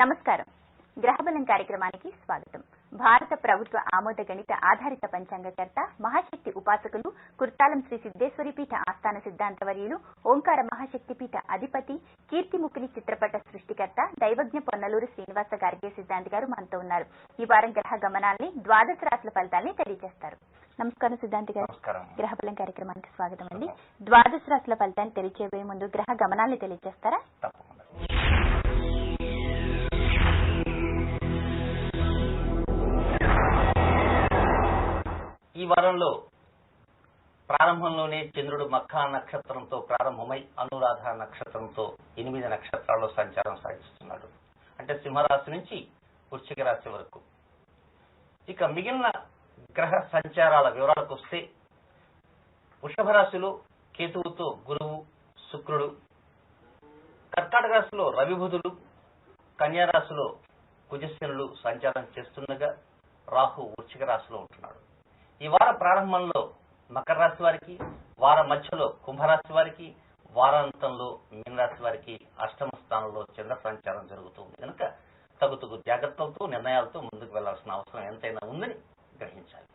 నమస్కారం. గ్రహబలం కార్యక్రమానికి స్వాగతం. భారత ప్రభుత్వ ఆమోద గణిత ఆధారిత పంచాంగకర్త, మహాశక్తి ఉపాసకులు, కుర్తాలం శ్రీ సిద్ధేశ్వరి పీఠ ఆస్థాన సిద్ధాంతవర్యులు, ఓంకార మహాశక్తి పీఠ అధిపతి, కీర్తిముఖిని చిత్రపట సృష్టికర్త, దైవజ్ఞ పొన్నలూరు శ్రీనివాస గార్గే సిద్ధాంతి గారు మనతో ఉన్నారు. ఈ వారం గ్రహ గమనాల్ని, ద్వాదశ రాశుల ఫలితాల్ని తెలియజేస్తారు. నమస్కారం సిద్ధాంతి గారు. గ్రహబలం కార్యక్రమానికి స్వాగతం అండి. ద్వాదశ రాశుల ఫలితాన్ని తెలియజేయబోయే ముందు గ్రహ గమనాల్ని తెలియజేస్తారా? ఈ వారంలో ప్రారంభంలోనే చంద్రుడు మఖా నక్షత్రంతో ప్రారంభమై అనురాధ నక్షత్రంతో 8 నక్షత్రాల్లో సంచారం సాగిస్తున్నాడు. అంటే సింహరాశి నుంచి వృశ్చిక రాశి వరకు. ఇక మిగిలిన గ్రహ సంచారాల వివరాలకు వస్తే, వృషభ రాశిలో కేతువుతో గురువు శుక్రుడు, కర్కాటక రాశిలో రవి బుధుడు, కన్యా రాశిలో కుజశనులు సంచారం చేస్తుండగా రాహు వృశ్చిక రాశిలో ఉంటున్నాడు. ఈ వార ప్రారంభంలో మకర రాశి వారికి, వార మధ్యలో కుంభరాశి వారికి, వారాంతంలో మీనరాశి వారికి అష్టమ స్థానంలో చంద్ర సంచారం జరుగుతుంది కనుక తగు జాగ్రత్తలతో నిర్ణయాలతో ముందుకు వెళ్లాల్సిన అవసరం ఎంతైనా ఉందని గ్రహించాలి.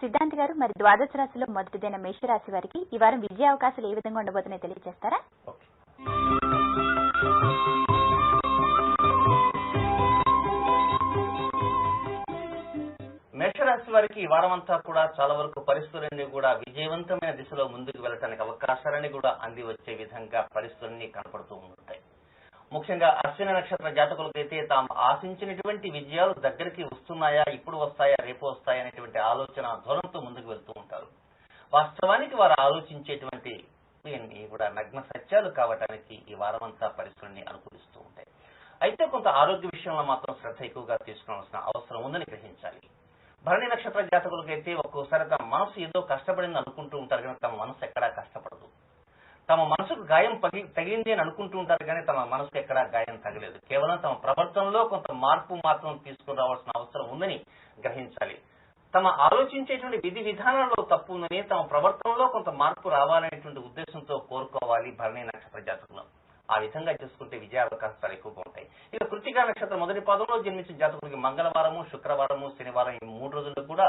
సిద్ధాంతి గారు, మరి ద్వాదశ రాశిలో మొదటిదైన మేషరాశి వారికి ఈ వారం విద్యా అవకాశాలు ఏ విధంగా ఉండబోతున్నాయో తెలియజేస్తారా? మేషరాశి వారికి ఈ వారం అంతా కూడా చాలా వరకు పరిస్థితులన్నీ కూడా విజయవంతమైన దిశలో ముందుకు వెళ్ళటానికి అవకాశాలన్నీ కూడా అంది వచ్చే విధంగా పరిస్థితులన్నీ కనపడుతూ ఉంటాయి. ముఖ్యంగా అశ్విని నక్షత్ర జాతకులకైతే తాము ఆశించినటువంటి విజయాలు దగ్గరికి వస్తున్నాయా, ఇప్పుడు వస్తాయా, రేపు వస్తాయా అనేటువంటి ఆలోచన ధోరణితో ముందుకు వెళ్తూ ఉంటారు. వాస్తవానికి వారు ఆలోచించేటువంటి కూడా నగ్న సత్యాలు కావటానికి ఈ వారం అంతా పరిస్థితుల్ని అనుకూలిస్తూ ఉంటాయి. అయితే కొంత ఆరోగ్య విషయంలో మాత్రం శ్రద్ధ ఎక్కువగా తీసుకోవాల్సిన అవసరం ఉందని గ్రహించాలి. భరణి నక్షత్ర జాతకులకైతే ఒక్కోసారి తమ మనసు ఏదో కష్టపడింది అనుకుంటూ ఉంటారు కానీ తమ మనసు ఎక్కడా కష్టపడదు. తమ మనసుకు గాయం తగిలింది అని అనుకుంటూ ఉంటారు కానీ తమ మనసుకు ఎక్కడా గాయం తగలేదు. కేవలం తమ ప్రవర్తనలో కొంత మార్పు మాత్రం తీసుకుని రావాల్సిన అవసరం ఉందని గ్రహించాలి. తమ ఆలోచించేటువంటి విధి విధానాల్లో తప్పు ఉందని, తమ ప్రవర్తనలో కొంత మార్పు రావాలనేటువంటి ఉద్దేశంతో కోరుకోవాలి భరణి నక్షత్ర జాతకులు. ఆ విధంగా చేసుకుంటే విజయావకాశాలు ఎక్కువగా ఉంటాయి. ఇక కృత్తికా నక్షత్రం మొదటి పాదంలో జన్మించిన జాతకులకి మంగళవారము, శుక్రవారము, శనివారం ఈ 3 రోజులు కూడా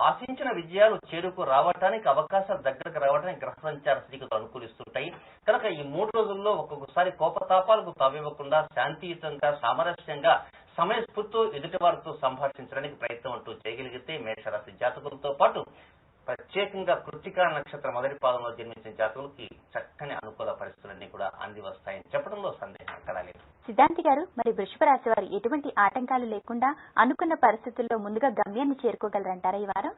ఆశించిన విజయాలు చేరుకు రావటానికి, అవకాశాలు దగ్గరకు రావడానికి గ్రహ సంచార స్థితిగతులు అనుకూలిస్తుంటాయి. కనుక ఈ 3 రోజుల్లో ఒక్కొక్కసారి కోపతాపాలకు తావివ్వకుండా శాంతియుతంగా, సామరస్యంగా, సమయస్ఫూర్తితో ఎదుటి వారితో సంభాషించడానికి ప్రయత్నం అంటూ చేయగలిగితే మేషరాశి జాతకులతో పాటు ప్రత్యేకంగా కృత్తికా నక్షత్రం మొదటి పాదంలో జన్మించిన జాతకులకి చక్కని అనుకూల పరిస్థితులన్నీ కూడా అంది వస్తాయని చెప్పడంలో సందేహం ఎక్కడా లేదు. సిద్ధాంతి గారు, మరి వృషభ రాశి వారు ఎటువంటి ఆటంకాలు లేకుండా అనుకున్న పరిస్థితుల్లో ముందుగా గమ్యాన్ని చేరుకోగలరంటారా ఈ వారం?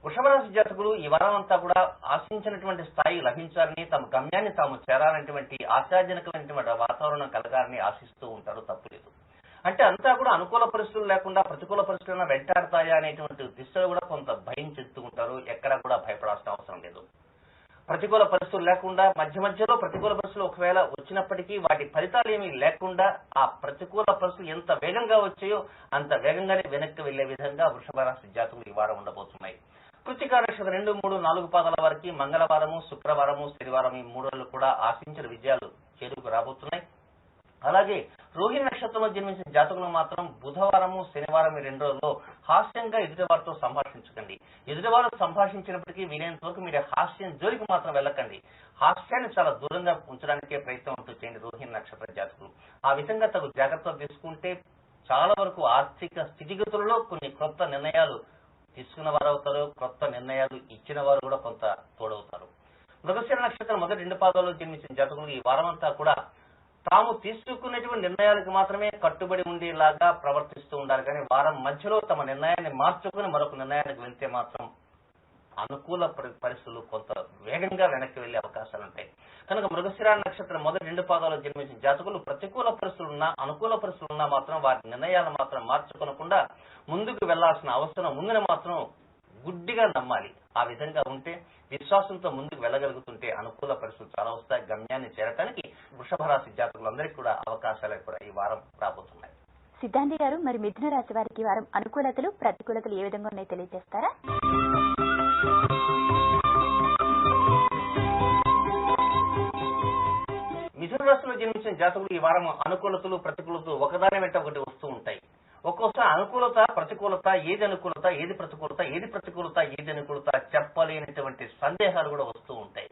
వృషభరాశి జాతకులు ఈ వారం అంతా కూడా ఆశించినటువంటి స్థాయి లభించాలని, తమ గమ్యాన్ని తాము చేరాలనేటువంటి ఆశాజనకమైనటువంటి వాతావరణం కలగాలని ఆశిస్తూ ఉంటారు. తప్పులేదు. అంటే అంతా కూడా అనుకూల పరిస్థితులు లేకుండా ప్రతికూల పరిస్థితులను వెంటాడతాయా అనేటువంటి దిశలో కూడా కొంత భయం చెందుతూ ఉంటారు. ఎక్కడా కూడా భయపడాల్సిన అవసరం లేదు. ప్రతికూల పరిస్థితులు లేకుండా మధ్యలో ప్రతికూల పరిస్థితులు ఒకవేళ వచ్చినప్పటికీ వాటి ఫలితాలు ఏమీ లేకుండా ఆ ప్రతికూల పరిస్థితులు ఎంత వేగంగా వచ్చాయో అంత వేగంగానే వెనక్కి వెళ్లే విధంగా వృషభ రాశి జాతకులు ఈ వారం ఉండబోతున్నాయి. కృత్తికా నక్షత్రం 2, 3, 4 పాదాల వారికి మంగళవారము, శుక్రవారము, శనివారం ఈ 3 రోజులు కూడా ఆశించిన విజయాలు చేరుకు రాబోతున్నాయి. అలాగే రోహిణి నక్షత్రంలో జన్మించిన జాతకులు మాత్రం బుధవారము, శనివారం ఈ 2 రోజుల్లో హాస్యంగా ఎదుటివారితో సంభాషించకండి. ఎదుటివారు సంభాషించినప్పటికీ వీలైనంత వరకు మీరు హాస్యం జోలికి మాత్రం వెళ్ళకండి. హాస్యాన్ని చాలా దూరంగా ఉంచడానికే ప్రయత్నం అంటూ చేయండి రోహిణి నక్షత్ర జాతకులు. ఆ విధంగా తగు జాగ్రత్తలు తీసుకుంటే చాలా వరకు ఆర్థిక స్థితిగతులలో కొన్ని కొత్త నిర్ణయాలు తీసుకున్న వారు అవుతారు. కొత్త నిర్ణయాలు ఇచ్చిన వారు కూడా కొంత తోడవుతారు. మృగశిర నక్షత్రం మొదటి 2 పాదాల్లో జన్మించిన జాతకులు ఈ వారం అంతా కూడా తాము తీసుకున్నటువంటి నిర్ణయాలకు మాత్రమే కట్టుబడి ఉండేలాగా ప్రవర్తిస్తూ ఉండాలి. కానీ వారం మధ్యలో తమ నిర్ణయాన్ని మార్చుకుని మరొక నిర్ణయానికి వెళ్తే మాత్రం అనుకూల పరిస్థితులు కొంత వేగంగా వెనక్కి వెళ్లే అవకాశాలు ఉంటాయి. కనుక మృగశిర నక్షత్రం మొదటి 2 పాదాల్లో జన్మించిన జాతకులు ప్రతికూల పరిస్థితులున్నా, అనుకూల పరిస్థితులున్నా మాత్రం వారి నిర్ణయాలు మాత్రం మార్చుకోకుండా ముందుకు వెళ్లాల్సిన అవసరం ఉందని మాత్రం గుడ్డిగా నమ్మాలి. ఆ విధంగా ఉంటే విశ్వాసంతో ముందుకు వెళ్ళగలుగుతుంటే అనుకూల పరిస్థితులు చాలా వస్తాయి. గమ్యాన్ని చేరటానికి వృషభ రాశి జాతకులందరికీ కూడా అవకాశాలు కూడా ఈ వారం రాబోతున్నాయి. సిద్ధాంతి గారు, మరి మిథున రాశి వారికి వారం అనుకూలతలు, ప్రతికూలతలు ఏ విధంగా ఉన్నాయో తెలియజేస్తారా? రాశిలో జన్మించిన జాతకులు ఈ వారం అనుకూలతలు ప్రతికూలతలు ఒకదాని వెంట ఒకటి వస్తూ ఉంటాయి. ఒక్కోసారి అనుకూలత ప్రతికూలత, ఏది అనుకూలత ఏది ప్రతికూలత, ఏది ప్రతికూలత ఏది అనుకూలత చెప్పలేనటువంటి సందేహాలు కూడా వస్తూ ఉంటాయి.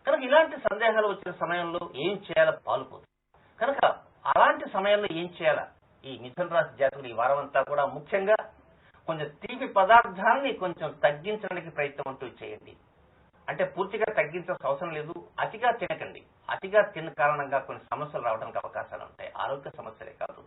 కనుక ఇలాంటి సందేహాలు వచ్చిన సమయంలో ఏం చేయాలో పాలుపోతుంది. కనుక అలాంటి సమయంలో ఏం చేయాలా ఈ మిథున రాశి జాతకులు ఈ వారం అంతా కూడా ముఖ్యంగా కొంచెం తీపి పదార్థాన్ని కొంచెం తగ్గించడానికి ప్రయత్నం అంటూ చేయండి. అంటే పూర్తిగా తగ్గించాల్సిన అవసరం లేదు, అతిగా తినకండి. అతిగా తిన్న కారణంగా కొన్ని సమస్యలు రావడానికి అవకాశాలు ఉంటాయి, ఆరోగ్య సమస్యలే కాదు.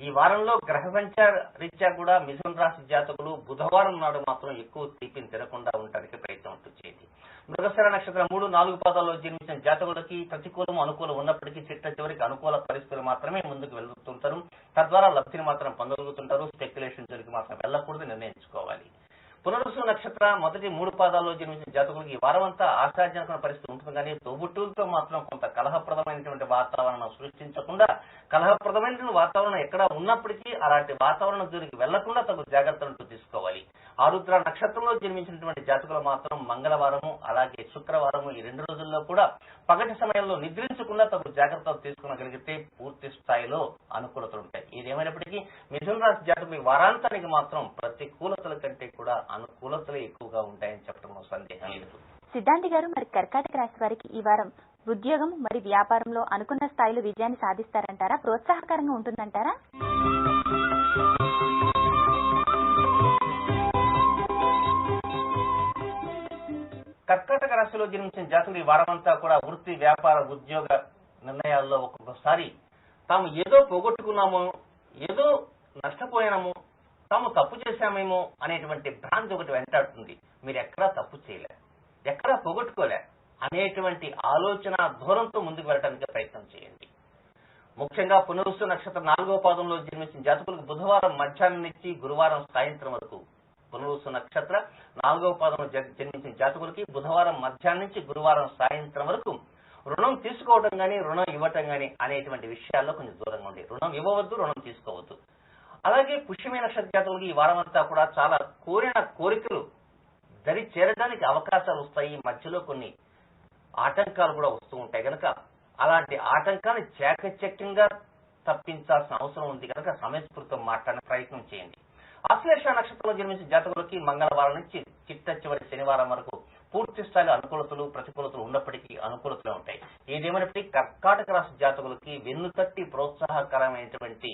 ఈ వారంలో గ్రహ సంచార రీత్యా కూడా మిథున రాశి జాతకులు బుధవారం నాడు మాత్రం ఎక్కువ తీపిని తినకుండా ఉండడానికి ప్రయత్నం అంటూ చేయండి. మృగశిర నక్షత్రం 3-4 పాదాల్లో జన్మించిన జాతకులకి ప్రతికూలం అనుకూలం ఉన్నప్పటికీ చిట్ట చివరికి అనుకూల పరిస్థితులు మాత్రమే ముందుకు వెళ్తుంటారు. తద్వారా లబ్ధిని మాత్రం పొందగలుగుతుంటారు. స్పెక్యులేషన్ జోలికి మాత్రం వెళ్లకూడదు, నిర్ణయించుకోవాలి. పునరుసు నక్షత్ర మొదటి 3 పాదాల్లో జన్మించిన జాతకులకు ఈ వారం అంతా ఆశాజనకమైన పరిస్థితి ఉంటుంది. కానీ తోబుట్టులతో మాత్రం కొంత కలహప్రదమైనటువంటి వాతావరణం సృష్టించకుండా, కలహప్రదమైనటువంటి వాతావరణం ఎక్కడ ఉన్నప్పటికీ అలాంటి వాతావరణం జోలికి వెళ్లకుండా తగు జాగ్రత్తలు తీసుకోవాలి. ఆరుద్ర నక్షత్రంలో జన్మించినటువంటి జాతకులు మాత్రం మంగళవారము అలాగే శుక్రవారము ఈ 2 రోజుల్లో కూడా పగటి సమయంలో నిద్రించకుండా తగు జాగ్రత్తలు తీసుకునగలిగితే పూర్తి స్థాయిలో అనుకూలతలు ఉంటాయి. ఇదేమైనప్పటికీ మిథున రాశి జాతకులు వారాంతానికి మాత్రం ప్రతికూలతల కంటే కూడా అనుకూలతలు ఎక్కువగా ఉంటాయని చెప్పడంలో సందేహం లేదు. సిద్ధాంతి గారు, మరి కర్కాటక రాశి వారికి ఈ వారం ఉద్యోగం మరి వ్యాపారంలో అనుకున్న స్థాయిలో విజయాన్ని సాధిస్తారంటారా? ప్రోత్సాహకరంగా ఉంటుందంటారా? కర్కాటక రాశిలో జన్మించిన జాతకులు ఈ వారమంతా కూడా వృత్తి వ్యాపార ఉద్యోగ నిర్ణయాల్లో ఒక్కొక్కసారి తాము ఏదో పోగొట్టుకున్నామో, ఏదో నష్టపోయామో, తాము తప్పు చేశామేమో అనేటువంటి భ్రాంతి ఒకటి వెంటాడుతుంది. మీరు ఎక్కడా తప్పు చేయలే, ఎక్కడా పోగొట్టుకోలే అనేటువంటి ఆలోచన ధోరణితో ముందుకు వెళ్ళడానికి ప్రయత్నం చేయండి. ముఖ్యంగా పునరుసు నక్షత్రం 4వ పాదంలో జన్మించిన జాతకులకు బుధవారం మధ్యాహ్నం నుంచి గురువారం సాయంత్రం వరకు, పునరుసు నక్షత్ర 4వ పాదంలో జన్మించిన జాతకులకి బుధవారం మధ్యాహ్నం నుంచి గురువారం సాయంత్రం వరకు రుణం తీసుకోవడం గానీ రుణం ఇవ్వటం గానీ అనేటువంటి విషయాల్లో కొంచెం దూరంగా ఉండి, రుణం ఇవ్వవద్దు, రుణం తీసుకోవద్దు. అలాగే పుష్యమి నక్షత్ర జాతకులకి ఈ వారం అంతా కూడా చాలా కోరిన కోరికలు దరి చేరడానికి అవకాశాలు వస్తాయి. మధ్యలో కొన్ని ఆటంకాలు కూడా వస్తూ ఉంటాయి. కనుక అలాంటి ఆటంకాన్ని చాకచక్యంగా తప్పించాల్సిన అవసరం ఉంది. కనుక సమయస్ఫూర్తితో మాట్లాడిన ప్రయత్నం చేయండి. ఆశ్లేష నక్షత్రంలో జన్మించిన జాతకులకి మంగళవారం నుంచి చిట్ట చివరి శనివారం వరకు పూర్తి స్థాయిలో అనుకూలతలు ప్రతికూలతలు ఉన్నప్పటికీ అనుకూలతలు ఉంటాయి. ఏదేమైనప్పటికీ కర్కాటక రాశి జాతకులకి వెన్నుతట్టి ప్రోత్సాహకరమైనటువంటి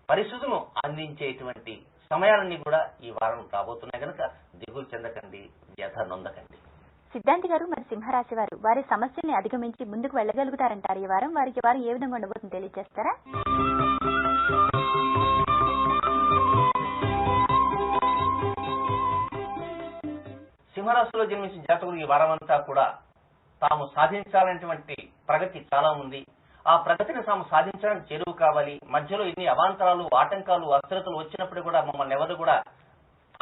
పరిస్థితులను అందించేటువంటి సమయాలన్నీ కూడా ఈ వారం రాబోతున్నాయి. కనుక దిగులు చెందకండి, వ్యధ నొందకండి. సిద్ధాంతి గారు, మరి సింహరాశి వారు వారి సమస్యల్ని అధిగమించి ముందుకు వెళ్ళగలుగుతారంటారు. ఈ వారం వారికి వారం ఏ విధంగా ఉండబోతుందో తెలియజేస్తారా? సింహరాశిలో జన్మించిన జాతకులు ఈ వారం అంతా కూడా తాము సాధించాలనేటువంటి ప్రగతి చాలా ఉంది. ఆ ప్రగతిని తాము సాధించడానికి చేరువు కావాలి. మధ్యలో ఇన్ని అవాంతరాలు ఆటంకాలు అస్థిరతలు వచ్చినప్పుడు కూడా మమ్మల్ని ఎవరు కూడా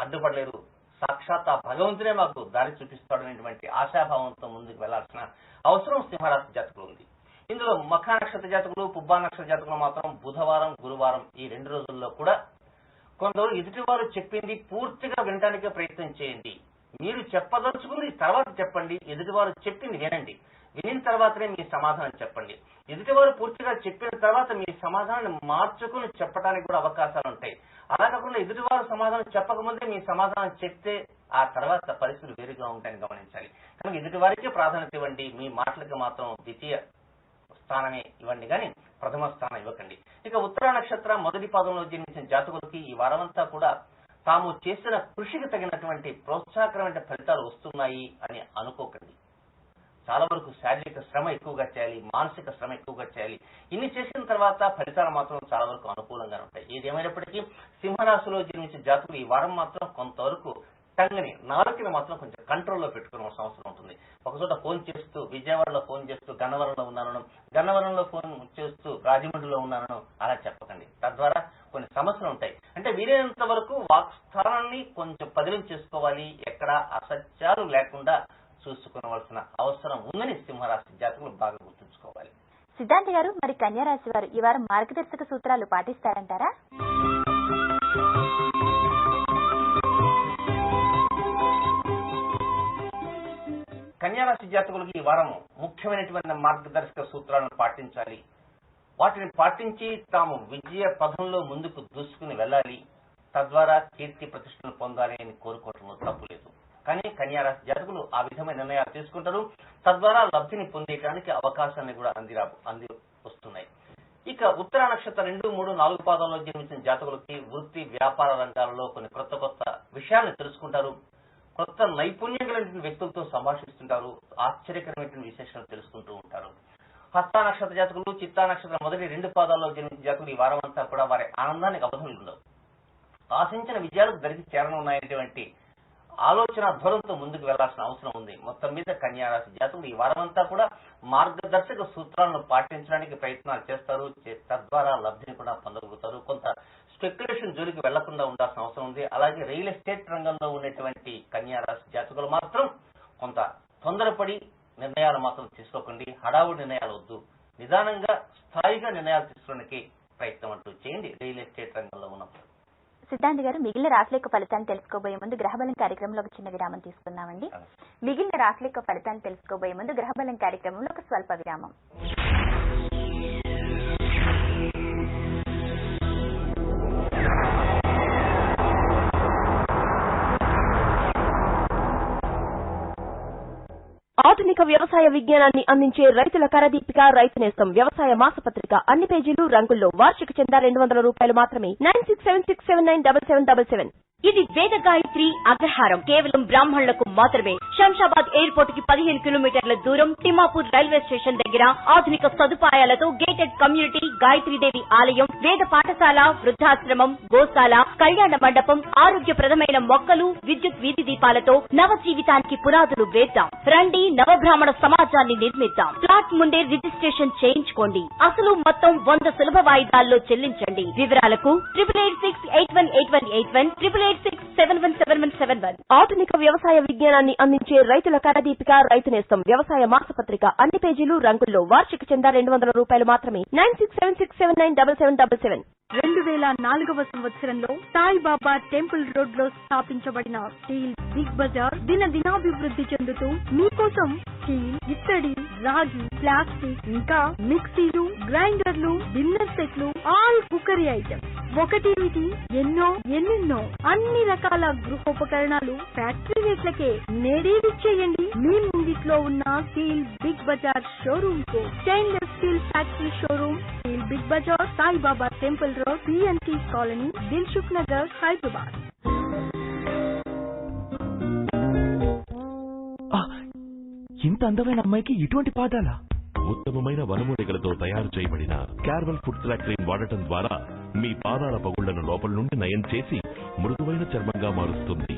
అడ్డుపడలేరు, సాక్షాత్ ఆ భగవంతుడే మాకు దారి చూపిస్తాడనేటువంటి ఆశాభావంతో ముందుకు వెళ్లాల్సిన అవసరం సింహరాశి జాతకులు ఉంది. ఇందులో మఖ నక్షత్ర జాతకులు పుబ్బా నక్షత్ర జాతకులు మాత్రం బుధవారం గురువారం ఈ 2 రోజుల్లో కూడా కొందరు ఎదుటివారు చెప్పింది పూర్తిగా వినటానికే ప్రయత్నం చేయండి. మీరు చెప్పదలుచుకుంది తర్వాత చెప్పండి, ఎదుటివారు చెప్పింది వినండి. వినిన తర్వాతనే మీ సమాధానం చెప్పండి. ఎదుటివారు పూర్తిగా చెప్పిన తర్వాత మీ సమాధానాన్ని మార్చుకుని చెప్పడానికి కూడా అవకాశాలు ఉంటాయి. అలా కాకుండా ఎదుటివారు సమాధానం చెప్పకముందే మీ సమాధానం చెప్తే ఆ తర్వాత పరిస్థితులు వేరుగా ఉంటాయని గమనించాలి. కనుక ఎదుటివారికే ప్రాధాన్యత ఇవ్వండి. మీ మాటలకు మాత్రం ద్వితీయ స్థానమే ఇవ్వండి, కానీ ప్రథమ స్థానం ఇవ్వకండి. ఇక ఉత్తర నక్షత్రం మొదటి పాదంలో జన్మించిన జాతకులకి ఈ వారమంతా కూడా తాము చేసిన కృషికి తగినటువంటి ప్రోత్సాహకరమైన ఫలితాలు వస్తున్నాయి అని అనుకోకండి. చాలా వరకు శారీరక శ్రమ ఎక్కువగా చేయాలి, మానసిక శ్రమ ఎక్కువగా చేయాలి. ఇన్ని చేసిన తర్వాత ఫలితాలు మాత్రం చాలా వరకు అనుకూలంగా ఉంటాయి. ఏదేమైనప్పటికీ సింహరాశిలో జన్మించిన జాతకులు ఈ వారం మాత్రం కొంతవరకు టంగని నాలుకని మాత్రం కొంచెం కంట్రోల్లో పెట్టుకోవాల్సిన అవసరం ఉంటుంది. ఒకచోట ఫోన్ చేస్తూ విజయవాడలో ఫోన్ చేస్తూ గన్నవరంలో ఉన్నాను, గన్నవరంలో ఫోన్ చేస్తూ రాజమండ్రిలో ఉన్నాను అలా చెప్పకండి. తద్వారా కొన్ని సమస్యలు ఉంటాయి. అంటే వీలైనంత వరకు వాక్స్థానాన్ని కొంచెం పదిలం చేసుకోవాలి. ఎక్కడ అసత్యాలు లేకుండా చూసుకోవాల్సిన అవసరం ఉందని సింహరాశి జాతకులు బాగా గుర్తుంచుకోవాలి. సిద్ధాంతి గారు, మరి కన్యా రాశి వారు ఈ వారం మార్గదర్శక సూత్రాలు పాటిస్తారంటారా? కన్యారాశి జాతకులకి ఈ వారం ముఖ్యమైనటువంటి మార్గదర్శక సూత్రాలను పాటించాలి. వాటిని పాటించి తాము విజయ పథంలో ముందుకు దూసుకుని వెళ్ళాలి, తద్వారా కీర్తి ప్రతిష్టలు పొందాలి అని కోరుకోవటంలో తప్పులేదు. కానీ కన్యారాశి జాతకులు ఆ విధమైన నిర్ణయాలు తీసుకుంటారు, తద్వారా లబ్ధిని పొందేయడానికి అవకాశాన్ని కూడా అంది వస్తున్నాయి. ఇక ఉత్తర నక్షత్ర 2, 3, 4 పాదాల్లో జన్మించిన జాతకులకి వృత్తి వ్యాపార రంగాలలో కొన్ని కొత్త విషయాలను తెలుసుకుంటారు, కొత్త నైపుణ్యం కలిగిన వ్యక్తులతో సంభాషిస్తుంటారు, ఆశ్చర్యకరమైన విశేషాలు తెలుసుకుంటూ ఉంటారు. హస్త నక్షత్ర జాతకులు, చిత్తా నక్షత్రం మొదటి 2 పాదాల్లో జన్మించిన జాతకులు ఈ వారం అంతా కూడా వారి ఆనందానికి అవధులు ఉండవు. ఆశించిన విజయాలకు దరికి చేరనున్నాయనేటువంటి ఆలోచన ధోరణితో ముందుకు వెళ్లాల్సిన అవసరం ఉంది. మొత్తం మీద కన్యారాశి జాతకులు ఈ వారమంతా కూడా మార్గదర్శక సూత్రాలను పాటించడానికి ప్రయత్నాలు చేస్తారు, తద్వారా లబ్ధిని కూడా పొందగలుగుతారు. కొంత స్పెక్యులేషన్ జోలికి వెళ్లకుండా ఉండాల్సిన అవసరం ఉంది. అలాగే రియల్ ఎస్టేట్ రంగంలో ఉన్నటువంటి కన్యారాశి జాతకులు మాత్రం కొంత తొందరపడి నిర్ణయాలు మాత్రం తీసుకోకండి, హడావుడి నిర్ణయాలు వద్దు, నిదానంగా స్థాయిగా నిర్ణయాలు తీసుకోవడానికి ప్రయత్నం అంటూ చేయండి రియల్ ఎస్టేట్ రంగంలో ఉన్నప్పుడు. సిద్ధాంత్ గారు, మిగిలిన రాశుల యొక్క ఫలితాన్ని తెలుసుకోబోయే ముందు గ్రహబలం కార్యక్రమంలో ఒక చిన్న విరామం తీసుకున్నామండి. మిగిలిన రాశుల యొక్క ఫలితాన్ని తెలుసుకోబోయే ముందు గ్రహబలం కార్యక్రమంలో ఒక స్వల్ప విరామం. ఆధునిక వ్యవసాయ విజ్ఞానాన్ని అందించే రైతుల కరదీపిక రైతు నేస్తం వ్యవసాయ మాసపత్రిక అన్ని పేజీలు రంగుల్లో వార్షిక చందా ₹200 మాత్రమే. 9676797777. ఇది వేద గాయత్రి అగ్రహారం కేవలం బ్రాహ్మణులకు మాత్రమే. శంషాబాద్ ఎయిర్పోర్ట్ కి 15 కిలోమీటర్ల దూరం, తిమ్మాపూర్ రైల్వే స్టేషన్ దగ్గర ఆధునిక సదుపాయాలతో గేటెడ్ కమ్యూనిటీ, గాయత్రీదేవి ఆలయం, వేద పాఠశాల, వృద్ధాశ్రమం, గోశాల, కళ్యాణ మండపం, ఆరోగ్యప్రదమైన మొక్కలు, విద్యుత్ వీధి దీపాలతో నవ జీవితానికి పునాదులు వేద్దాం. రండి, నవబ్రాహ్మణ సమాజాన్ని నిర్మిద్దాం. ఫ్లాట్ ముందే రిజిస్ట్రేషన్ చేయించుకోండి. అసలు మొత్తం 100 సులభ వాయిదాల్లో చెల్లించండి. వివరాలకు 8886818181 8886717171. ఆధునిక వ్యవసాయ విజ్ఞానాన్ని అందించే రైతుల కరదీపిక రైతు నేస్తం వ్యవసాయ మాసపత్రిక అన్ని పేజీలు రంగుల్లో వార్షిక చందా ₹200 మాత్రమే. 9676797777. 2004వ సంవత్సరంలో సాయిబాబా టెంపుల్ రోడ్ లో స్థాపించబడిన స్టీల్ బిగ్ బజార్ దినాభివృద్ధి చెందుతూ మీకోసం స్టీల్, ఇత్తడి, రాగి, ప్లాస్టిక్, ఇంకా మిక్సీలు, గ్రైండర్లు, డిన్నర్ సెట్లు, ఆల్ కుకరీ ఐటమ్స్, ఒకటేమిటి ఎన్నెన్నో అన్ని రకాల గృహోపకరణాలు ఫ్యాక్టరీ రేట్లకే. నేడే విచ్చేయండి మీ ముంగిట్లో ఉన్న స్టీల్ బిగ్ బజార్ షోరూమ్ కు. Stainless steel factory showroom, steel big bazaar, Saibaba temple road, PNT colony, Dilsukhnagar, Hyderabad. ఇంత అందమైన అమ్మాయికి ఇటువంటి పాదాలా? ఉత్తమమైన వనమూలికలతో తయారు చేయబడిన క్యార్వల్ ఫుడ్ క్రీమ్ వాడటం ద్వారా మీ పాదాల పగుళ్లను లోపల నుండి నయం చేసి మృదువైన చర్మంగా మారుస్తుంది.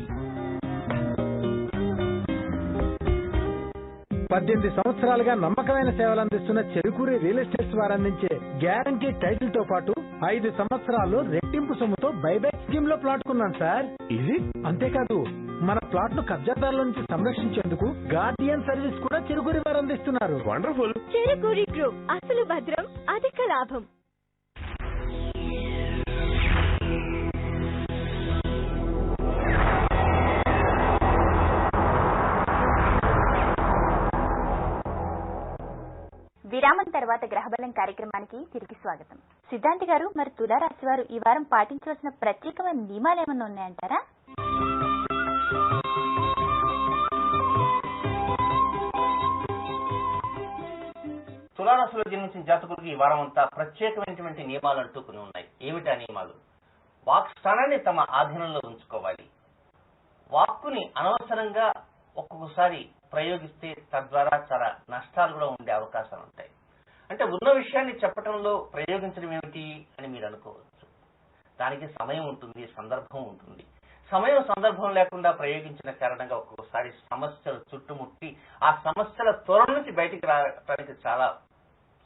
18 సంవత్సరాలుగా నమ్మకమైన సేవలు అందిస్తున్న చెరుకూరి రియల్ ఎస్టేట్స్ వారు అందించే గ్యారంటీ టైటిల్ తో పాటు 5 సంవత్సరాలు రెట్టింపు సొమ్ముతో బైబ్యాక్ స్కీమ్ లో ప్లాట్ కొన్నాను సార్. ఇది అంతేకాదు, మన ప్లాట్ ను కబ్జాదారుల నుంచి సంరక్షించేందుకు గార్డియన్ సర్వీస్ కూడా చెరుకూరి వారు అందిస్తున్నారు. వండర్ఫుల్. చెరుకూరి గ్రూప్, అసలు భద్రం, అధిక లాభం. విరామం తర్వాత గ్రహబలం కార్యక్రమానికి తిరిగి స్వాగతం. సిద్ధాంతి గారు, మరి తులారాశి వారు ఈ వారం పాటించవలసిన ప్రత్యేకమైన నియమాలు ఏమన్నా ఉన్నాయంటారా? తులారాశిలో జన్మించిన జాతకులకు ఈ వారం అంతా ప్రత్యేకమైనటువంటి నియమాలు అంటూ కొన్ని ఉన్నాయి. ఏమిటా నియమాలు? వాక్ స్థానాన్ని తమ ఆధీనంలో ఉంచుకోవాలి. వాక్కుని అనవసరంగా ఒక్కొక్కసారి ప్రయోగిస్తే తద్వారా చాలా నష్టాలు కూడా ఉండే అవకాశాలు ఉంటాయి. అంటే ఉన్న విషయాన్ని చెప్పడంలో ప్రయోగించడం ఏమిటి అని మీరు అనుకోవచ్చు. దానికి సమయం ఉంటుంది, సందర్భం ఉంటుంది. సమయం సందర్భం లేకుండా ప్రయోగించిన కారణంగా ఒక్కొక్కసారి సమస్యలు చుట్టుముట్టి ఆ సమస్యల త్వర నుంచి బయటికి రావడానికి చాలా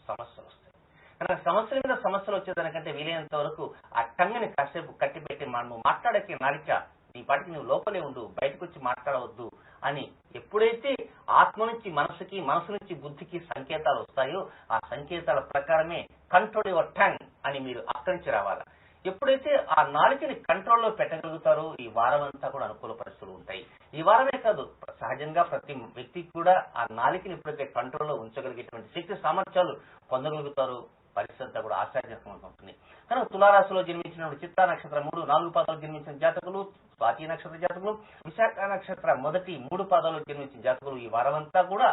సమస్యలు వస్తాయి. కనుక సమస్యల మీద సమస్యలు వచ్చేదానికంటే వీలైనంత వరకు ఆ టంగని కాసేపు కట్టిపెట్టి మనము మాట్లాడకే నాలిక నీ పాటికి నువ్వు లోపలే ఉండు, బయటకు వచ్చి మాట్లాడవద్దు అని ఎప్పుడైతే ఆత్మ నుంచి మనసుకి, మనసు నుంచి బుద్ధికి సంకేతాలు వస్తాయో ఆ సంకేతాల ప్రకారమే కంట్రోల్ యువర్ టంగ్ అని మీరు అక్కడి నుంచి రావాలా. ఎప్పుడైతే ఆ నాలుకని కంట్రోల్లో పెట్టగలుగుతారో ఈ వారం అంతా కూడా అనుకూల పరిస్థితులు ఉంటాయి. ఈ వారమే కాదు, సహజంగా ప్రతి వ్యక్తికి కూడా ఆ నాలుకని ఎప్పుడైతే కంట్రోల్లో ఉంచగలిగేటువంటి శక్తి సామర్థ్యాలు పొందగలుగుతారు. పరిస్థితి అంతా కూడా ఆశాజనకంగా ఉంటుంది. కనుక తులారాశిలో జన్మించిన చిత్తా నక్షత్రం 3, 4 పాదాలు జన్మించిన జాతకులు, స్వాతి నక్షత్ర జాతకులు, విశాఖ నక్షత్ర మొదటి 3 పాదాలు జన్మించిన జాతకులు ఈ వారమంతా కూడా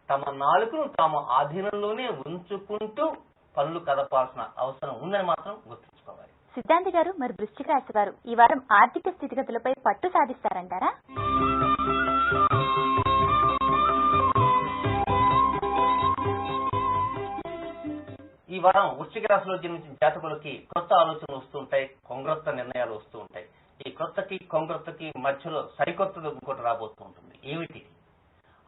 తమ నాలుకను తాము ఆధీనంలోనే ఉంచుకుంటూ పనులు కదపాల్సిన అవసరం ఉందని మాత్రం గుర్తుంచుకోవాలి. సిద్ధాంతి గారు, మరి వృశ్చిక రాశి వారు ఈ వారం ఆర్థిక స్థితిగతులపై పట్టు సాధిస్తారంటారా? ఈ వారం వృశ్చిక రాశిలో జన్మించిన జాతకులకి కొత్త ఆలోచనలు వస్తుంటాయి, కొంగ్రొత్త నిర్ణయాలు వస్తూ ఉంటాయి. ఈ కొత్తకి కొంగ్రొత్తకి మధ్యలో సరికొత్తది ఇంకోటి రాబోతూ ఉంటుంది. ఏమిటి?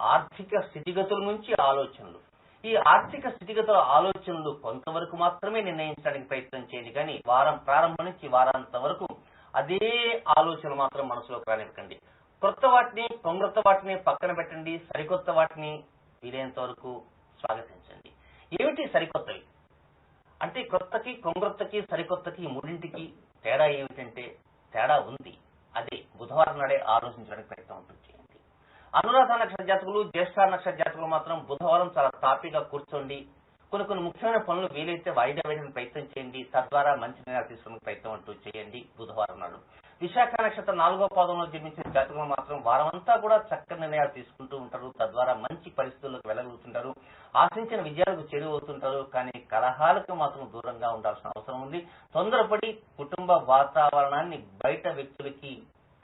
ఆర్థిక స్థితిగతుల నుంచి ఆలోచనలు. ఈ ఆర్థిక స్థితిగతుల ఆలోచనలు కొంతవరకు మాత్రమే నిర్ణయించడానికి ప్రయత్నం చేయండి, కానీ వారం ప్రారంభం నుంచి వారాంతం వరకు అదే ఆలోచన మాత్రం మనసులోకి రానివ్వకండి. కొత్త వాటిని కొంగ్రొత్త వాటిని పక్కన పెట్టండి, సరికొత్త వాటిని వీలైనంత వరకు స్వాగతించండి. ఏమిటి సరికొత్తవి అంటే? కొత్తకి కొంగ్రొత్తకి సరికొత్తకి మూడింటికి తేడా ఏమిటంటే, తేడా ఉంది. అదే బుధవారం నాడే ఆలోచించడానికి ప్రయత్నం ఉంటుంది. అనురాధ నక్షత్ర జాతకులు, జ్యేష్ఠ నక్షత్ర జాతకులు మాత్రం బుధవారం చాలా తాపీగా కూర్చోండి. కొన్ని ముఖ్యమైన పనులు వీలైతే వాయిదా వేయడానికి ప్రయత్నం చేయండి. తద్వారా మంచి నిర్ణయాలు తీసుకునే ప్రయత్నం అంటూ చేయండి బుధవారం నాడు. విశాఖ నక్షత్రం 4వ పాదంలో జన్మించిన జాతకులు మాత్రం వారమంతా కూడా చక్కని నిర్ణయాలు తీసుకుంటూ ఉంటారు. తద్వారా మంచి పరిస్థితుల్లోకి వెళ్ళగలుగుతుంటారు. ఆశించిన విజయాలకు చేరువవుతుంటారు. కానీ కలహాలకు మాత్రం దూరంగా ఉండాల్సిన అవసరం ఉంది. తొందరపడి కుటుంబ వాతావరణాన్ని బయట వ్యక్తులకి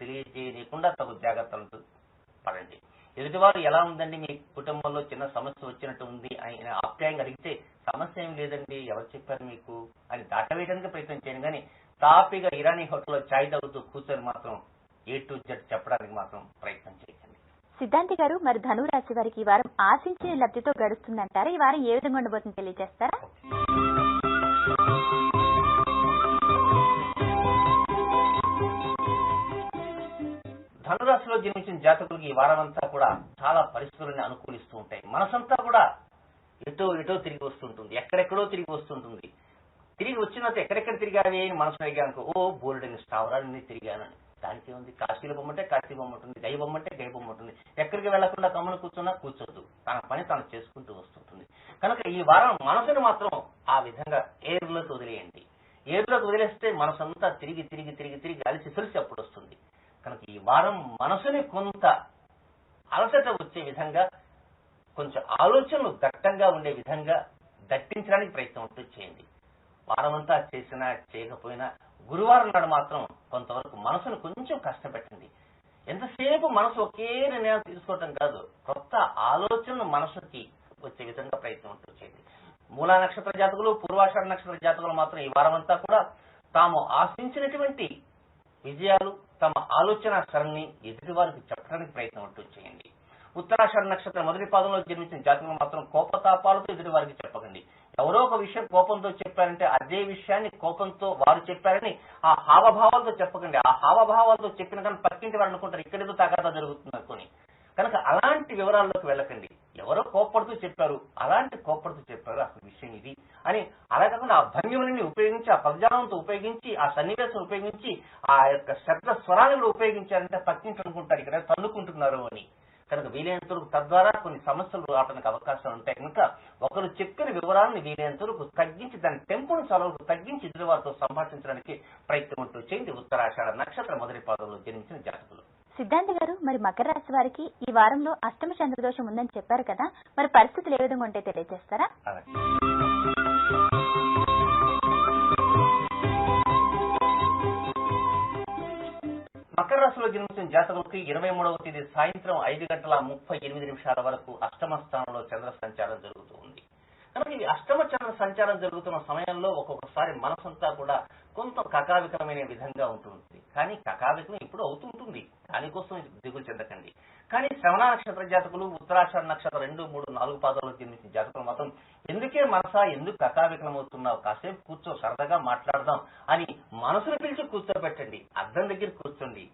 తెలియజేయకుండా తగు జాగ్రత్తలు పడండి. ఎదుటివారు ఎలా ఉందండి, మీ కుటుంబంలో చిన్న సమస్య వచ్చినట్టు ఉంది అని ఆప్యాయంగా అడిగితే, సమస్య ఏం లేదండి, ఎవరు చెప్పారు మీకు అని దాటవేయడానికి ప్రయత్నం చేయండి. కానీ తాపీగా ఇరానీ హోటల్లో ఛాయ్ తాగుతూ కూర్చొని మాత్రం A to Z చెప్పడానికి మాత్రం ప్రయత్నం చేయండి. సిద్ధాంతి గారు, మరి ధనురాశి వారికి ఈ వారం ఆశించిన లబ్ధితో గడుస్తుందంటారా? ఈ వారం ఏ విధంగా ఉండబోతుందో తెలియజేస్తారా? ధనురాశిలో జన్మించిన జాతకులకి ఈ వారం అంతా కూడా చాలా పరిస్థితులను అనుకూలిస్తూ ఉంటాయి. మనసంతా కూడా ఎటో తిరిగి వస్తుంటుంది, ఎక్కడెక్కడో తిరిగి వస్తుంటుంది. తిరిగి వచ్చినంత ఎక్కడెక్కడ తిరిగావి అని మనసు అడిగానుకో, బోల్డెన్ స్థావరాన్ని తిరిగానని. దానికి ఉంది, కాశీలో బొమ్మంటే కాశీ బొమ్మ ఉంటుంది, గై బొమ్మంటే గై బొమ్మ ఉంటుంది. ఎక్కడికి వెళ్లకుండా కమ్మను కూర్చున్నా కూర్చోద్దు, తన పని తాను చేసుకుంటూ వస్తుంటుంది. కనుక ఈ వారం మనసును మాత్రం ఆ విధంగా ఏరులోకి వదిలేయండి. ఏరులోకి వదిలేస్తే మనసంతా తిరిగి తిరిగి తిరిగి తిరిగి అలిసి తెలిసి అప్పుడు వస్తుంది. కనుక ఈ వారం మనసుని కొంత అలసట వచ్చే విధంగా, కొంచెం ఆలోచనలు దట్టంగా ఉండే విధంగా దట్టించడానికి ప్రయత్నం అంటూ చేయండి. వారం అంతా చేసినా చేయకపోయినా గురువారం నాడు మాత్రం కొంతవరకు మనసును కొంచెం కష్టపెట్టండి. ఎంతసేపు మనసు ఒకే నిర్ణయాలు తీసుకోవటం కాదు, కొత్త ఆలోచనలు మనసుకి వచ్చే విధంగా ప్రయత్నం అంటూ చేయండి. మూలా నక్షత్ర జాతకులు, పూర్వాషాఢ నక్షత్ర జాతకులు మాత్రం ఈ వారం అంతా కూడా తాము ఆశించినటువంటి విజయాలు, తమ ఆలోచన సరళిని ఎదుటి వారికి చెప్పడానికి ప్రయత్నం అంటూ చేయండి. ఉత్తరాషాఢ నక్షత్రం మొదటి పాదంలో జన్మించిన జాతకులు మాత్రం కోపతాపాలతో ఎదుటి వారికి చెప్పకండి. ఎవరో ఒక విషయం కోపంతో చెప్పారంటే అదే విషయాన్ని కోపంతో వారు చెప్పారని ఆ హావభావాలతో చెప్పకండి. ఆ హావభావాలతో చెప్పిన కానీ పక్కింటి వారు అనుకుంటారు ఇక్కడేదో తగాదా జరుగుతుంది అనుకుని. కనుక అలాంటి వివరాల్లోకి వెళ్ళకండి. ఎవరో కోప్పడుతూ చెప్పారు, అలాంటి కోప్పడుతూ చెప్పారు, అసలు విషయం ఇది అని అలా కాకుండా ఆ భంగిమని ఉపయోగించి, ఆ పదజాలంతో ఉపయోగించి, ఆ సన్నివేశం ఉపయోగించి, ఆ యొక్క శబ్ద స్వరాన్ని కూడా ఉపయోగించారంటే పక్కింటి అనుకుంటారు ఇక్కడ తన్నుకుంటున్నారు అని. కనుక వీలైనంత వరకు తద్వారా కొన్ని సమస్యలు రావడానికి అవకాశాలు ఉంటాయి. కనుక ఒకరు చెప్పిన వివరాలను వీలైనంత వరకు తగ్గించి, దాని టెంపును చాలా వరకు తగ్గించి ఎదుటి వారితో సంభాషించడానికి ప్రయత్నం అంటూ చేయండి ఉత్తరాషాఢ నక్షత్ర మొదటి పాదంలో జన్మించిన జాతకులు. సిద్ధాంతి గారు, మరి మకర రాశి వారికి ఈ వారంలో అష్టమ చంద్రదోషం ఉందని చెప్పారు కదా, మరి పరిస్థితులు ఏ విధంగా ఉంటే తెలియజేస్తారా? మకర రాశిలో జన్మించిన జాతకులకి 23వ తేదీ సాయంత్రం 5:38 వరకు అష్టమ స్థానంలో చంద్ర సంచారం జరుగుతూ ఉంది. కనుక ఈ అష్టమ చంద్ర సంచారం జరుగుతున్న సమయంలో ఒక్కొక్కసారి మనసంతా కూడా కొంత కకావికమైన విధంగా ఉంటుంది. కానీ కకావికం ఇప్పుడు అవుతుంటుంది, దానికోసం దిగులు చెందకండి. కానీ శ్రవణ నక్షత్ర జాతకులు, ఉత్తరాషాఢ నక్షత్రం 2, 3, 4 పాదాల్లో జన్మించిన జాతకులు మాత్రం ఎందుకే మనసా ఎందుకు కకావికలం అవుతున్నావు, కాసేపు కూర్చో సరదాగా మాట్లాడదాం అని మనసును పిలిచి కూర్చోబెట్టండి. అద్దం దగ్గర కూర్చోండి,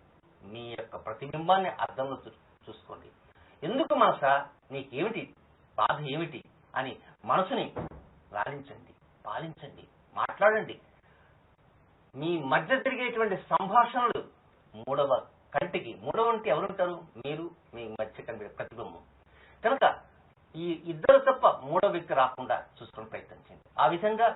మీ యొక్క ప్రతిబింబాన్ని అద్దంలో చూసుకోండి. ఎందుకు మనసా నీకేమిటి బాధ ఏమిటి అని మనసుని లాలించండి, పాలించండి, మాట్లాడండి. మీ మధ్య జరిగేటువంటి సంభాషణలు మూడవ కంటికి, మూడవ అంటే ఎవరుంటారు? మీరు, మీ మధ్య కనిపే ప్రతిబింబం. కనుక ఈ ఇద్దరు తప్ప మూడవ వ్యక్తి రాకుండా చూసుకుని ప్రయత్నించండి. ఆ విధంగా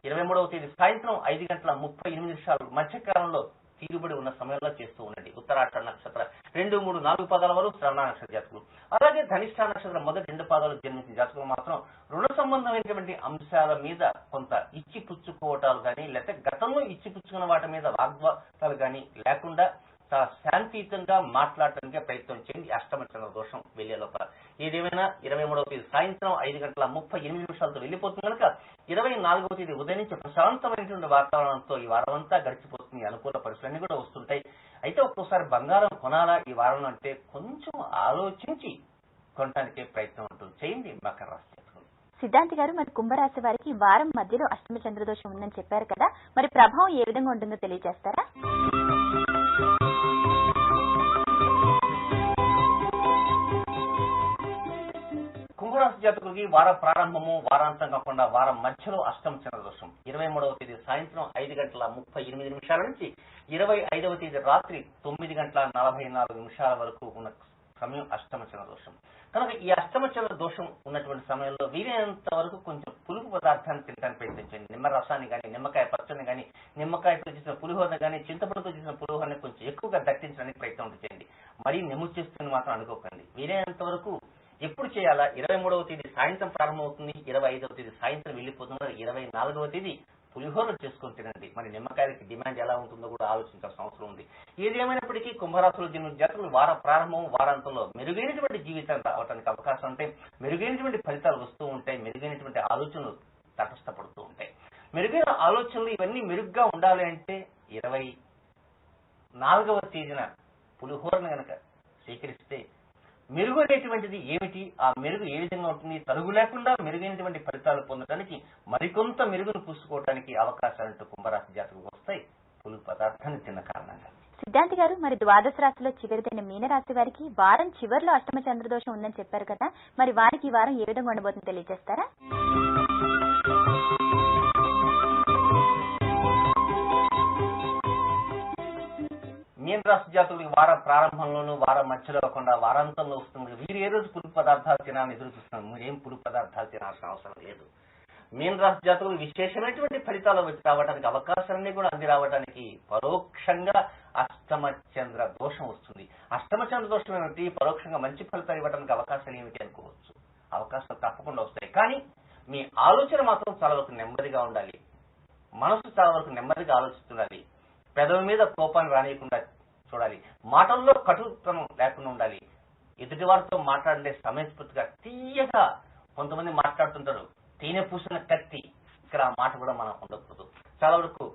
23వ తేదీ సాయంత్రం 5:38 మధ్యకాలంలో తీరుబడి ఉన్న సమయంలో చేస్తూ ఉండండి. ఉత్తరాషాఢ నక్షత్ర 2, 3, 4 పాదాల వరకు శ్రవణ నక్షత్ర జాతకులు, అలాగే ధనిష్ఠ నక్షత్రం మొదటి 2 పాదాలు జన్మించిన జాతకులు మాత్రం రుణ సంబంధమైనటువంటి అంశాల మీద కొంత ఇచ్చి పుచ్చుకోవటాలు కానీ, లేకపోతే గతంలో ఇచ్చి పుచ్చుకున్న వాటి మీద వాగ్వాదాలు కానీ లేకుండా చాలా శాంతియుతంగా మాట్లాడటానికే ప్రయత్నం చేయండి. అష్టమ చంద్ర దోషం వెళ్లే లోపల ఏదేమైనా 23వ తేదీ సాయంత్రం 5:38 వెళ్లిపోతుంది కనుక 24వ తేదీ ఉదయం నుంచి ప్రశాంతమైనటువంటి వాతావరణంతో ఈ వారం అంతా గడిచిపోతుంది. అనుకూల పరిస్థితులన్నీ కూడా వస్తుంటాయి. అయితే ఒక్కోసారి బంగారం కొనాలా ఈ వారంలో అంటే కొంచెం ఆలోచించి కొనటానికే ప్రయత్నం ఉంటుంది. చేయండి మకర రాశి. సిద్ధాంతి గారు, మరి కుంభరాశి వారికి వారం మధ్యలో అష్టమ చంద్రదోషం ఉందని చెప్పారు కదా, మరి ప్రభావం ఏ విధంగా ఉంటుందో తెలియజేస్తారా? కుంభరాశి జాతకులకి వార ప్రారంభము వారాంతం కాకుండా వారం మధ్యలో అష్టమ చంద్రదోషం 23వ తేదీ సాయంత్రం 5:38 నుంచి 25వ తేదీ రాత్రి 9:44 వరకు ఉన్న సమయం అష్టమ చంద్రదోషం. కనుక ఈ అష్టమ చంద్ర దోషం ఉన్నటువంటి సమయంలో వీలైనంత వరకు కొంచెం పులుపు పదార్థాన్ని తినడానికి ప్రయత్నించండి. నిమ్మ రసాన్ని కానీ, నిమ్మకాయ పచ్చని కానీ, నిమ్మకాయతో చేసిన పులిహోరని కానీ, చింతపండుతో చేసిన పులిహోరని కొంచెం ఎక్కువగా దట్టించడానికి ప్రయత్నం చేయండి. మరీ నెమ్ము చేస్తుంది మాత్రం అనుకోకండి. వీలైనంత వరకు ఎప్పుడు చేయాలా? 23వ తేదీ సాయంత్రం ప్రారంభమవుతుంది, 25వ తేదీ సాయంత్రం వెళ్లిపోతుంది, 24వ తేదీ పులిహోరలు చేసుకుని తినండి. మరి నిమ్మకాయలకి డిమాండ్ ఎలా ఉంటుందో కూడా ఆలోచించాల్సిన అవసరం ఉంది. ఏదేమైనప్పటికీ కుంభరాశులు జన్మించిన జాతకులు వార ప్రారంభం వారాంతంలో మెరుగైనటువంటి జీవితం రావడానికి అవకాశం ఉంటాయి. మెరుగైనటువంటి ఫలితాలు వస్తూ ఉంటాయి. మెరుగైనటువంటి ఆలోచనలు తటస్థపడుతూ ఉంటాయి. మెరుగైన ఆలోచనలు ఇవన్నీ మెరుగ్గా ఉండాలి అంటే 24వ తేదీన పులిహోరను గనక స్వీకరిస్తే మెరుగు అనేటువంటిది ఏమిటి, ఆ మెరుగు ఏ విధంగా ఉంటుంది, తరుగు లేకుండా మెరుగైనటువంటి ఫలితాలు పొందడానికి మరికొంత మెరుగును పూసుకోవడానికి అవకాశాలంటూ కుంభరాశి జాతకులకు వస్తాయి పులుపు పదార్థాన్ని తిన్న కారణంగా. సిద్ధాంతి గారు, మరి ద్వాదశ రాశిలో చివరిదైన మీనరాశి వారికి వారం చివరిలో అష్టమ చంద్రదోషం ఉందని చెప్పారు కదా, మరి వారికి ఈ వారం ఏ విధంగా ఉండబోతుందో తెలియజేస్తారా? మీన రాశి జాతకులకి వార ప్రారంభంలోనూ వారం మధ్యలో కాకుండా వారాంతంలో వస్తుంది. వీరు ఏ రోజు పులుపు పదార్థాలు తినాలని ఎదురు చూస్తున్నాం. మీరేం పులుపు పదార్థాలు తినాల్సిన అవసరం లేదు. మీన రాశి జాతకులు విశేషమైనటువంటి ఫలితాలు వచ్చి రావడానికి అవకాశాలన్నీ కూడా అంది రావడానికి పరోక్షంగా అష్టమ చంద్ర దోషం వస్తుంది. అష్టమ చంద్ర దోషం ఏమిటి, పరోక్షంగా మంచి ఫలితాలు ఇవ్వడానికి అవకాశాలు ఏమిటి అనుకోవచ్చు. అవకాశాలు తప్పకుండా వస్తాయి. కానీ మీ ఆలోచన మాత్రం చాలా వరకు నెమ్మదిగా ఉండాలి. మనసు చాలా వరకు నెమ్మదిగా ఆలోచిస్తుండాలి. పెదవి మీద కోపాన్ని రానియకుండా చూడాలి. మాటల్లో కటుతనం లేకుండా ఉండాలి. ఎదుటివారితో మాట్లాడే సమయస్ఫూర్తిగా తీయగా కొంతమంది మాట్లాడుతుంటారు. తేనె పూసిన కత్తి, ఇక్కడ ఆ మాట కూడా మనం ఉండకూడదు. చాలా వరకు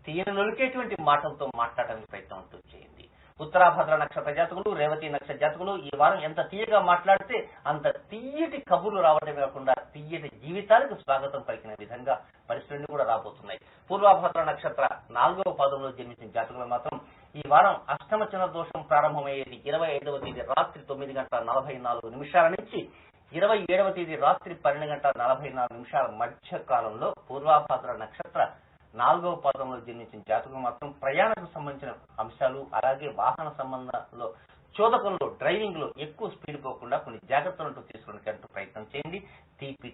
తేనె నొలికేటువంటి మాటలతో మాట్లాడడానికి ప్రయత్నం చేయండి. ఉత్తరాభద్ర నక్షత్ర జాతకులు, రేవతి నక్షత్ర జాతకులు ఈ వారం ఎంత తీయగా మాట్లాడితే అంత తీయటి కబుర్లు రావడమే కాకుండా తీయటి జీవితాలకు స్వాగతం పలికిన విధంగా పరిస్థితులు కూడా రాబోతున్నాయి. పూర్వభద్ర నక్షత్ర 4వ పాదంలో జన్మించిన జాతకులు మాత్రం ఈ వారం అష్టమ చంద్ర దోషం ప్రారంభమయ్యేది 25వ తేదీ రాత్రి 9:44 నుంచి 27వ తేదీ రాత్రి 12:44 మధ్య కాలంలో పూర్వభద్ర నక్షత్ర 4వ పాదంలో జన్మించిన జాతకులు మాత్రం ప్రయాణానికి సంబంధించిన అంశాలు, అలాగే వాహన సంబంధంలో చోదకంలో డ్రైవింగ్ లో ఎక్కువ స్పీడ్ పోకుండా కొన్ని జాగ్రత్తలను తీసుకోవడానికి ప్రయత్నం చేయండి.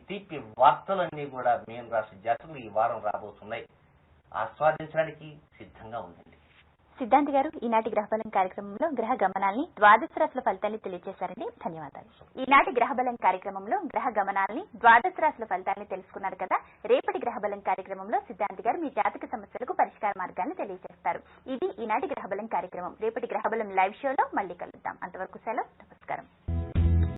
తీపి వార్తలన్నీ కూడా మీన రాశి జాతకులు ఈ వారం రాబోతున్నాయి. ఆస్వాదించడానికి సిద్ధంగా ఉండండి. సిద్ధాంతి గారు, ఈనాటి గ్రహబలం కార్యక్రమంలో గ్రహ గమనాల్ని ద్వాదశ రాశుల ఫలితాన్ని తెలియజేశారండి. ధన్యవాదాలు. ఈనాటి గ్రహబలం కార్యక్రమంలో గ్రహ గమనాల్ని ద్వాదశ రాశుల ఫలితాన్ని తెలుసుకున్నారు కదా. రేపటి గ్రహబలం కార్యక్రమంలో సిద్ధాంతి గారు మీ జాతక సమస్యలకు పరిష్కార మార్గాన్ని తెలియజేస్తారు. ఇది ఈనాటి గ్రహబలం కార్యక్రమం. రేపటి గ్రహబలం లైవ్ షోలో మళ్ళీ కలుద్దాం. అంతవరకు సెలవు. నమస్కారం.